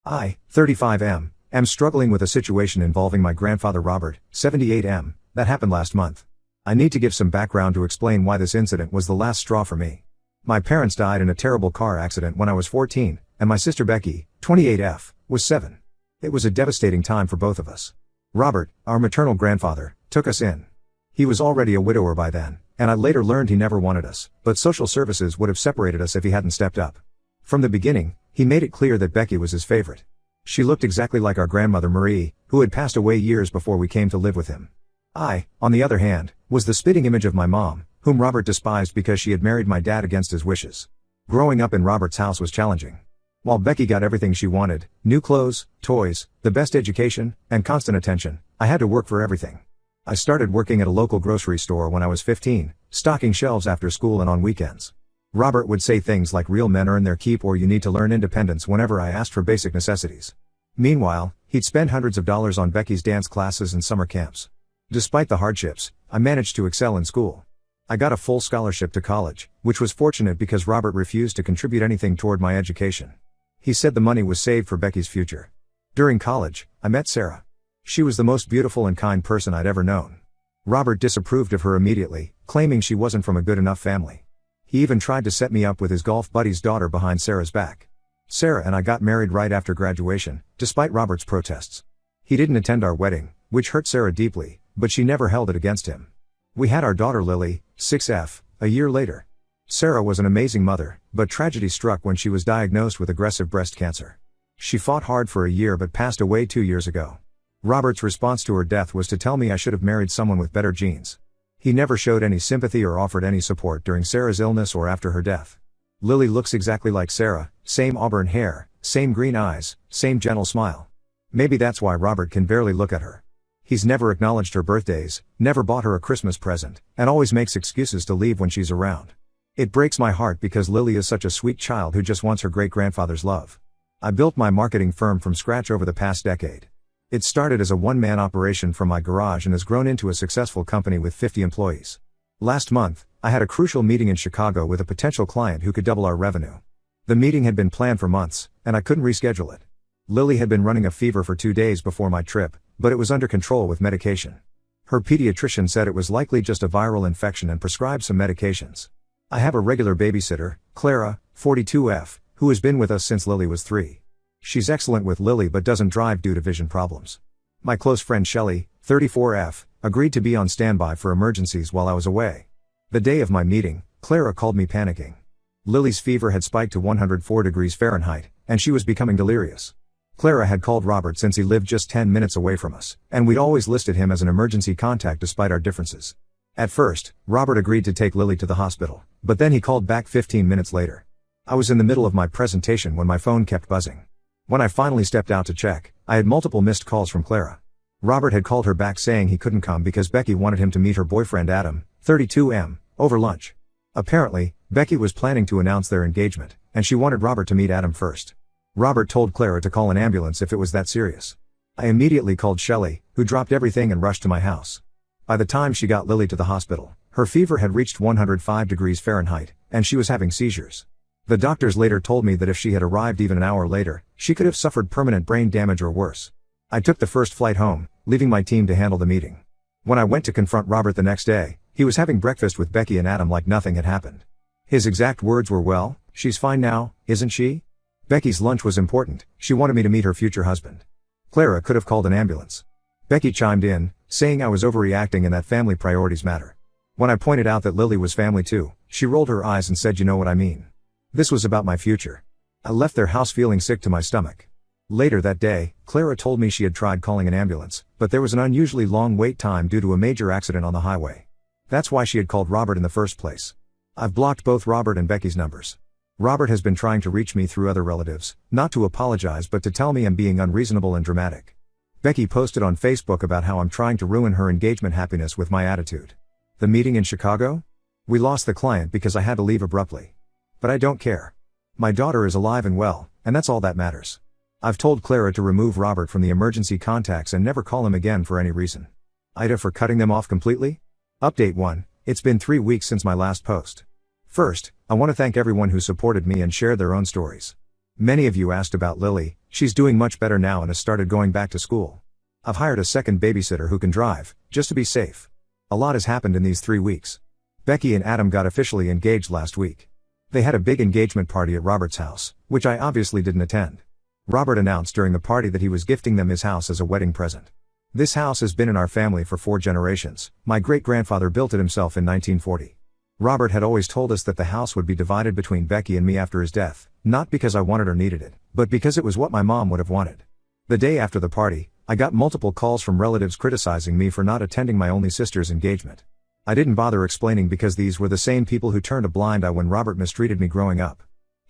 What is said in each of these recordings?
I, 35M, am struggling with a situation involving my grandfather Robert, 78M, that happened last month. I need to give some background to explain why this incident was the last straw for me. My parents died in a terrible car accident when I was 14, and my sister Becky, 28F, was 7. It was a devastating time for both of us. Robert, our maternal grandfather, took us in. He was already a widower by then, and I later learned he never wanted us, but social services would have separated us if he hadn't stepped up. From the beginning, he made it clear that Becky was his favorite. She looked exactly like our grandmother Marie, who had passed away years before we came to live with him. I, on the other hand, was the spitting image of my mom, whom Robert despised because she had married my dad against his wishes. Growing up in Robert's house was challenging. While Becky got everything she wanted, new clothes, toys, the best education, and constant attention, I had to work for everything. I started working at a local grocery store when I was 15, stocking shelves after school and on weekends. Robert would say things like real men earn their keep or you need to learn independence whenever I asked for basic necessities. Meanwhile, he'd spend hundreds of dollars on Becky's dance classes and summer camps. Despite the hardships, I managed to excel in school. I got a full scholarship to college, which was fortunate because Robert refused to contribute anything toward my education. He said the money was saved for Becky's future. During college, I met Sarah. She was the most beautiful and kind person I'd ever known. Robert disapproved of her immediately, claiming she wasn't from a good enough family. He even tried to set me up with his golf buddy's daughter behind Sarah's back. Sarah and I got married right after graduation, despite Robert's protests. He didn't attend our wedding, which hurt Sarah deeply, but she never held it against him. We had our daughter Lily, 6F, a year later. Sarah was an amazing mother, but tragedy struck when she was diagnosed with aggressive breast cancer. She fought hard for a year but passed away 2 years ago. Robert's response to her death was to tell me I should have married someone with better genes. He never showed any sympathy or offered any support during Sarah's illness or after her death. Lily looks exactly like Sarah, same auburn hair, same green eyes, same gentle smile. Maybe that's why Robert can barely look at her. He's never acknowledged her birthdays, never bought her a Christmas present, and always makes excuses to leave when she's around. It breaks my heart because Lily is such a sweet child who just wants her great-grandfather's love. I built my marketing firm from scratch over the past decade. It started as a one-man operation from my garage and has grown into a successful company with 50 employees. Last month, I had a crucial meeting in Chicago with a potential client who could double our revenue. The meeting had been planned for months, and I couldn't reschedule it. Lily had been running a fever for 2 days before my trip, but it was under control with medication. Her pediatrician said it was likely just a viral infection and prescribed some medications. I have a regular babysitter, Clara, 42F, who has been with us since Lily was 3. She's excellent with Lily but doesn't drive due to vision problems. My close friend Shelley, 34F, agreed to be on standby for emergencies while I was away. The day of my meeting, Clara called me panicking. Lily's fever had spiked to 104 degrees Fahrenheit, and she was becoming delirious. Clara had called Robert since he lived just 10 minutes away from us, and we'd always listed him as an emergency contact despite our differences. At first, Robert agreed to take Lily to the hospital, but then he called back 15 minutes later. I was in the middle of my presentation when my phone kept buzzing. When I finally stepped out to check, I had multiple missed calls from Clara. Robert had called her back saying he couldn't come because Becky wanted him to meet her boyfriend Adam, 32M, over lunch. Apparently, Becky was planning to announce their engagement, and she wanted Robert to meet Adam first. Robert told Clara to call an ambulance if it was that serious. I immediately called Shelley, who dropped everything and rushed to my house. By the time she got Lily to the hospital, her fever had reached 105 degrees Fahrenheit, and she was having seizures. The doctors later told me that if she had arrived even an hour later, she could have suffered permanent brain damage or worse. I took the first flight home, leaving my team to handle the meeting. When I went to confront Robert the next day, he was having breakfast with Becky and Adam like nothing had happened. His exact words were, "Well, she's fine now, isn't she?" Becky's lunch was important, she wanted me to meet her future husband. Clara could have called an ambulance. Becky chimed in, saying I was overreacting and that family priorities matter. When I pointed out that Lily was family too, she rolled her eyes and said, "You know what I mean." This was about my future. I left their house feeling sick to my stomach. Later that day, Clara told me she had tried calling an ambulance, but there was an unusually long wait time due to a major accident on the highway. That's why she had called Robert in the first place. I've blocked both Robert and Becky's numbers. Robert has been trying to reach me through other relatives, not to apologize but to tell me I'm being unreasonable and dramatic. Becky posted on Facebook about how I'm trying to ruin her engagement happiness with my attitude. The meeting in Chicago? We lost the client because I had to leave abruptly. But I don't care. My daughter is alive and well, and that's all that matters. I've told Clara to remove Robert from the emergency contacts and never call him again for any reason. Ida for cutting them off completely? Update 1. It's been 3 weeks since my last post. First, I want to thank everyone who supported me and shared their own stories. Many of you asked about Lily. She's doing much better now and has started going back to school. I've hired a second babysitter who can drive, just to be safe. A lot has happened in these 3 weeks. Becky and Adam got officially engaged last week. They had a big engagement party at Robert's house, which I obviously didn't attend. Robert announced during the party that he was gifting them his house as a wedding present. This house has been in our family for 4 generations. My great-grandfather built it himself in 1940. Robert had always told us that the house would be divided between Becky and me after his death, not because I wanted or needed it, but because it was what my mom would have wanted. The day after the party, I got multiple calls from relatives criticizing me for not attending my only sister's engagement. I didn't bother explaining because these were the same people who turned a blind eye when Robert mistreated me growing up.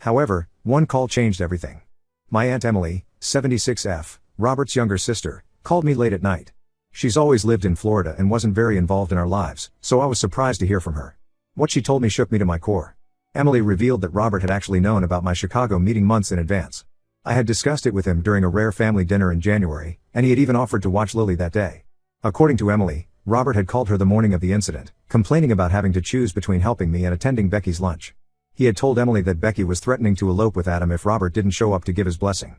However, one call changed everything. My Aunt Emily, 76F, Robert's younger sister, called me late at night. She's always lived in Florida and wasn't very involved in our lives, so I was surprised to hear from her. What she told me shook me to my core. Emily revealed that Robert had actually known about my Chicago meeting months in advance. I had discussed it with him during a rare family dinner in January, and he had even offered to watch Lily that day. According to Emily, Robert had called her the morning of the incident, complaining about having to choose between helping me and attending Becky's lunch. He had told Emily that Becky was threatening to elope with Adam if Robert didn't show up to give his blessing.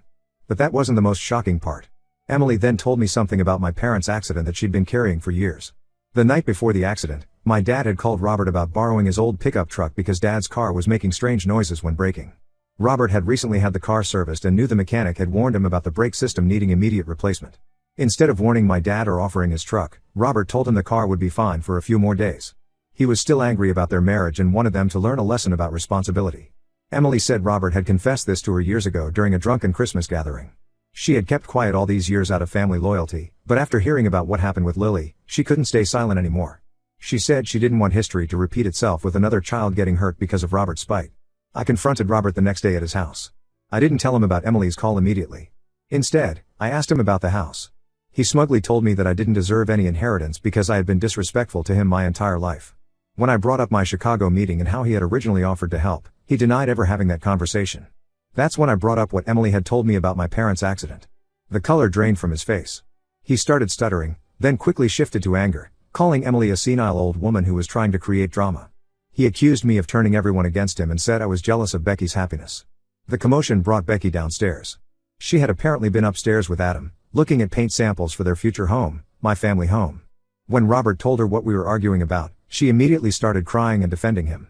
But that wasn't the most shocking part. Emily then told me something about my parents' accident that she'd been carrying for years. The night before the accident, my dad had called Robert about borrowing his old pickup truck because Dad's car was making strange noises when braking. Robert had recently had the car serviced and knew the mechanic had warned him about the brake system needing immediate replacement. Instead of warning my dad or offering his truck, Robert told him the car would be fine for a few more days. He was still angry about their marriage and wanted them to learn a lesson about responsibility. Emily said Robert had confessed this to her years ago during a drunken Christmas gathering. She had kept quiet all these years out of family loyalty, but after hearing about what happened with Lily, she couldn't stay silent anymore. She said she didn't want history to repeat itself with another child getting hurt because of Robert's spite. I confronted Robert the next day at his house. I didn't tell him about Emily's call immediately. Instead, I asked him about the house. He smugly told me that I didn't deserve any inheritance because I had been disrespectful to him my entire life. When I brought up my Chicago meeting and how he had originally offered to help, he denied ever having that conversation. That's when I brought up what Emily had told me about my parents' accident. The color drained from his face. He started stuttering, then quickly shifted to anger, calling Emily a senile old woman who was trying to create drama. He accused me of turning everyone against him and said I was jealous of Becky's happiness. The commotion brought Becky downstairs. She had apparently been upstairs with Adam, looking at paint samples for their future home, my family home. When Robert told her what we were arguing about, she immediately started crying and defending him.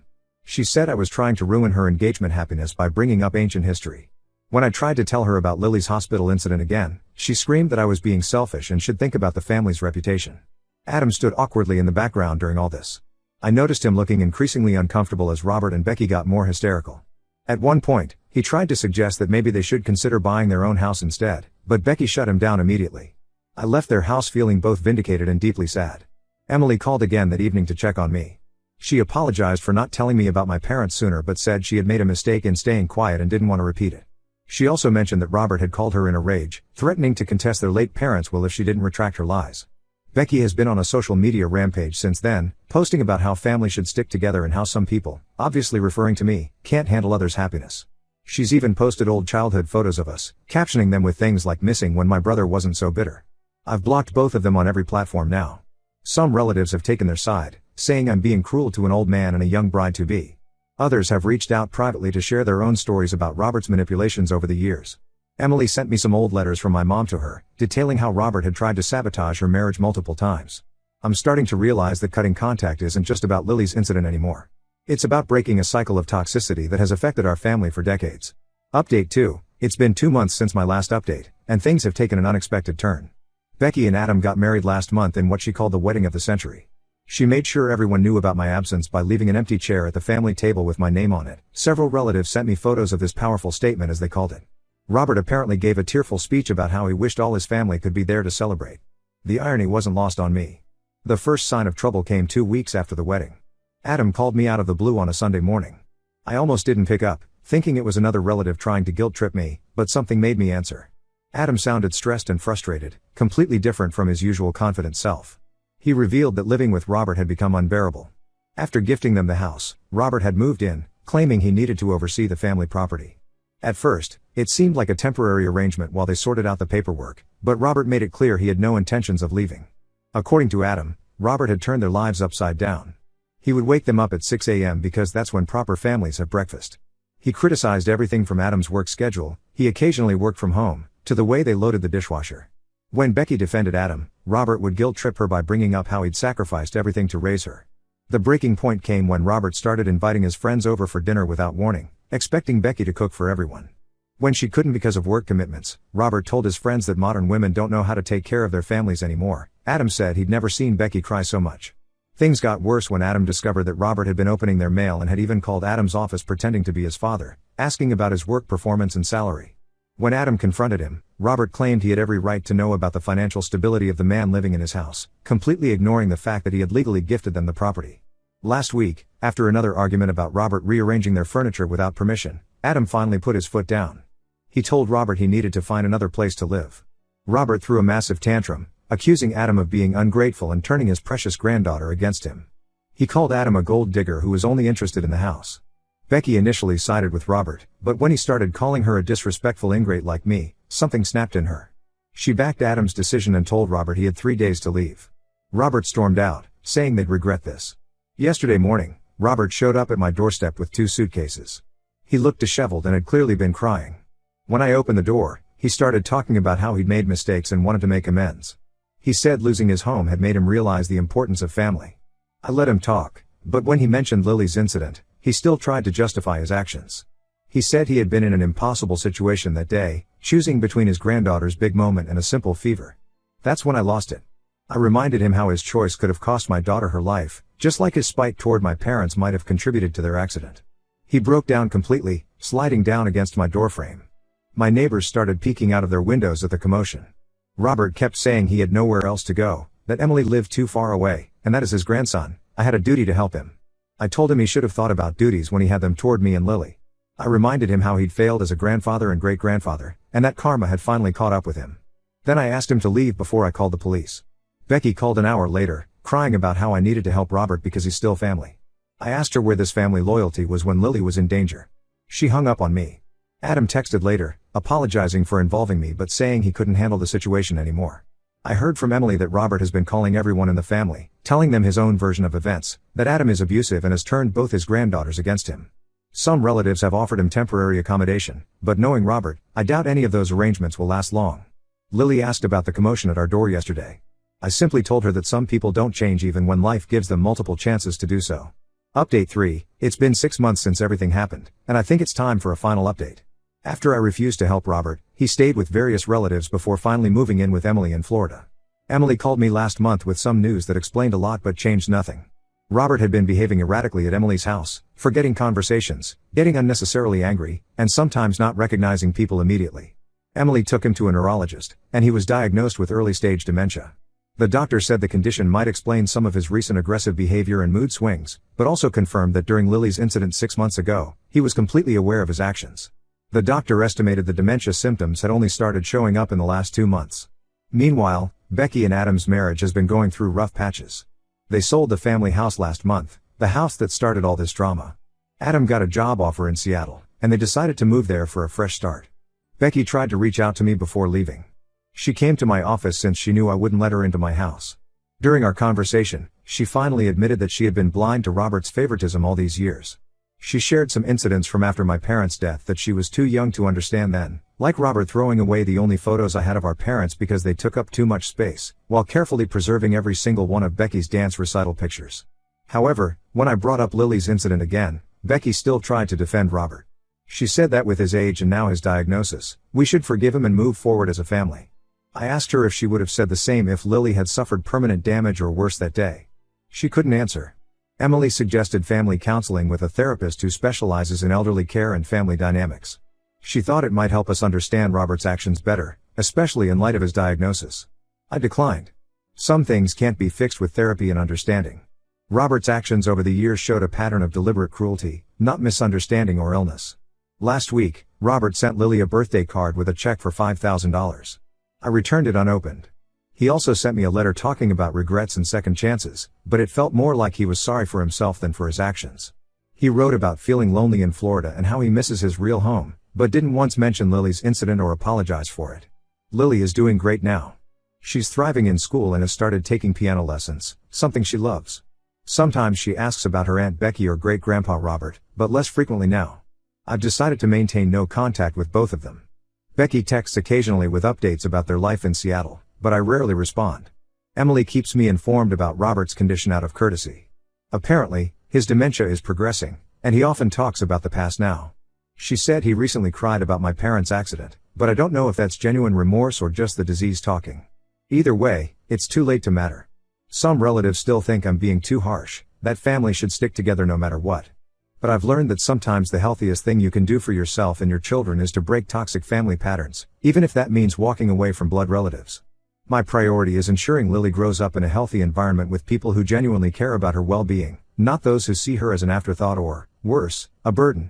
She said I was trying to ruin her engagement happiness by bringing up ancient history. When I tried to tell her about Lily's hospital incident again, she screamed that I was being selfish and should think about the family's reputation. Adam stood awkwardly in the background during all this. I noticed him looking increasingly uncomfortable as Robert and Becky got more hysterical. At one point, he tried to suggest that maybe they should consider buying their own house instead, but Becky shut him down immediately. I left their house feeling both vindicated and deeply sad. Emily called again that evening to check on me. She apologized for not telling me about my parents sooner but said she had made a mistake in staying quiet and didn't want to repeat it. She also mentioned that Robert had called her in a rage, threatening to contest their late parents' will if she didn't retract her lies. Becky has been on a social media rampage since then, posting about how family should stick together and how some people, obviously referring to me, can't handle others' happiness. She's even posted old childhood photos of us, captioning them with things like missing when my brother wasn't so bitter. I've blocked both of them on every platform now. Some relatives have taken their side, saying I'm being cruel to an old man and a young bride-to-be. Others have reached out privately to share their own stories about Robert's manipulations over the years. Emily sent me some old letters from my mom to her, detailing how Robert had tried to sabotage her marriage multiple times. I'm starting to realize that cutting contact isn't just about Lily's incident anymore. It's about breaking a cycle of toxicity that has affected our family for decades. Update 2. It's been 2 months since my last update, and things have taken an unexpected turn. Becky and Adam got married last month in what she called the wedding of the century. She made sure everyone knew about my absence by leaving an empty chair at the family table with my name on it. Several relatives sent me photos of this powerful statement, as they called it. Robert apparently gave a tearful speech about how he wished all his family could be there to celebrate. The irony wasn't lost on me. The first sign of trouble came 2 weeks after the wedding. Adam called me out of the blue on a Sunday morning. I almost didn't pick up, thinking it was another relative trying to guilt-trip me, but something made me answer. Adam sounded stressed and frustrated, completely different from his usual confident self. He revealed that living with Robert had become unbearable. After gifting them the house, Robert had moved in, claiming he needed to oversee the family property. At first, it seemed like a temporary arrangement while they sorted out the paperwork, but Robert made it clear he had no intentions of leaving. According to Adam, Robert had turned their lives upside down. He would wake them up at 6 a.m. because that's when proper families have breakfast. He criticized everything from Adam's work schedule, he occasionally worked from home, to the way they loaded the dishwasher. When Becky defended Adam, Robert would guilt-trip her by bringing up how he'd sacrificed everything to raise her. The breaking point came when Robert started inviting his friends over for dinner without warning, expecting Becky to cook for everyone. When she couldn't because of work commitments, Robert told his friends that modern women don't know how to take care of their families anymore. Adam said he'd never seen Becky cry so much. Things got worse when Adam discovered that Robert had been opening their mail and had even called Adam's office pretending to be his father, asking about his work performance and salary. When Adam confronted him, Robert claimed he had every right to know about the financial stability of the man living in his house, completely ignoring the fact that he had legally gifted them the property. Last week, after another argument about Robert rearranging their furniture without permission, Adam finally put his foot down. He told Robert he needed to find another place to live. Robert threw a massive tantrum, accusing Adam of being ungrateful and turning his precious granddaughter against him. He called Adam a gold digger who was only interested in the house. Becky initially sided with Robert, but when he started calling her a disrespectful ingrate like me, something snapped in her. She backed Adam's decision and told Robert he had 3 days to leave. Robert stormed out, saying they'd regret this. Yesterday morning, Robert showed up at my doorstep with 2 suitcases. He looked disheveled and had clearly been crying. When I opened the door, he started talking about how he'd made mistakes and wanted to make amends. He said losing his home had made him realize the importance of family. I let him talk, but when he mentioned Lily's incident, he still tried to justify his actions. He said he had been in an impossible situation that day, choosing between his granddaughter's big moment and a simple fever. That's when I lost it. I reminded him how his choice could have cost my daughter her life, just like his spite toward my parents might have contributed to their accident. He broke down completely, sliding down against my doorframe. My neighbors started peeking out of their windows at the commotion. Robert kept saying he had nowhere else to go, that Emily lived too far away, and that as his grandson, I had a duty to help him. I told him he should have thought about duties when he had them toward me and Lily. I reminded him how he'd failed as a grandfather and great-grandfather, and that karma had finally caught up with him. Then I asked him to leave before I called the police. Becky called an hour later, crying about how I needed to help Robert because he's still family. I asked her where this family loyalty was when Lily was in danger. She hung up on me. Adam texted later, apologizing for involving me but saying he couldn't handle the situation anymore. I heard from Emily that Robert has been calling everyone in the family, telling them his own version of events, that Adam is abusive and has turned both his granddaughters against him. Some relatives have offered him temporary accommodation, but knowing Robert, I doubt any of those arrangements will last long. Lily asked about the commotion at our door yesterday. I simply told her that some people don't change even when life gives them multiple chances to do so. Update 3, it's been 6 months since everything happened, and I think it's time for a final update. After I refused to help Robert, he stayed with various relatives before finally moving in with Emily in Florida. Emily called me last month with some news that explained a lot but changed nothing. Robert had been behaving erratically at Emily's house, forgetting conversations, getting unnecessarily angry, and sometimes not recognizing people immediately. Emily took him to a neurologist, and he was diagnosed with early-stage dementia. The doctor said the condition might explain some of his recent aggressive behavior and mood swings, but also confirmed that during Lily's incident 6 months ago, he was completely aware of his actions. The doctor estimated the dementia symptoms had only started showing up in the last 2 months. Meanwhile, Becky and Adam's marriage has been going through rough patches. They sold the family house last month, the house that started all this drama. Adam got a job offer in Seattle, and they decided to move there for a fresh start. Becky tried to reach out to me before leaving. She came to my office since she knew I wouldn't let her into my house. During our conversation, she finally admitted that she had been blind to Robert's favoritism all these years. She shared some incidents from after my parents' death that she was too young to understand then, like Robert throwing away the only photos I had of our parents because they took up too much space, while carefully preserving every single one of Becky's dance recital pictures. However, when I brought up Lily's incident again, Becky still tried to defend Robert. She said that with his age and now his diagnosis, we should forgive him and move forward as a family. I asked her if she would have said the same if Lily had suffered permanent damage or worse that day. She couldn't answer. Emily suggested family counseling with a therapist who specializes in elderly care and family dynamics. She thought it might help us understand Robert's actions better, especially in light of his diagnosis. I declined. Some things can't be fixed with therapy and understanding. Robert's actions over the years showed a pattern of deliberate cruelty, not misunderstanding or illness. Last week, Robert sent Lily a birthday card with a check for $5,000. I returned it unopened. He also sent me a letter talking about regrets and second chances, but it felt more like he was sorry for himself than for his actions. He wrote about feeling lonely in Florida and how he misses his real home, but didn't once mention Lily's incident or apologize for it. Lily is doing great now. She's thriving in school and has started taking piano lessons, something she loves. Sometimes she asks about her Aunt Becky or great-grandpa Robert, but less frequently now. I've decided to maintain no contact with both of them. Becky texts occasionally with updates about their life in Seattle, but I rarely respond. Emily keeps me informed about Robert's condition out of courtesy. Apparently, his dementia is progressing, and he often talks about the past now. She said he recently cried about my parents' accident, but I don't know if that's genuine remorse or just the disease talking. Either way, it's too late to matter. Some relatives still think I'm being too harsh, that family should stick together no matter what. But I've learned that sometimes the healthiest thing you can do for yourself and your children is to break toxic family patterns, even if that means walking away from blood relatives. My priority is ensuring Lily grows up in a healthy environment with people who genuinely care about her well-being, not those who see her as an afterthought or, worse, a burden.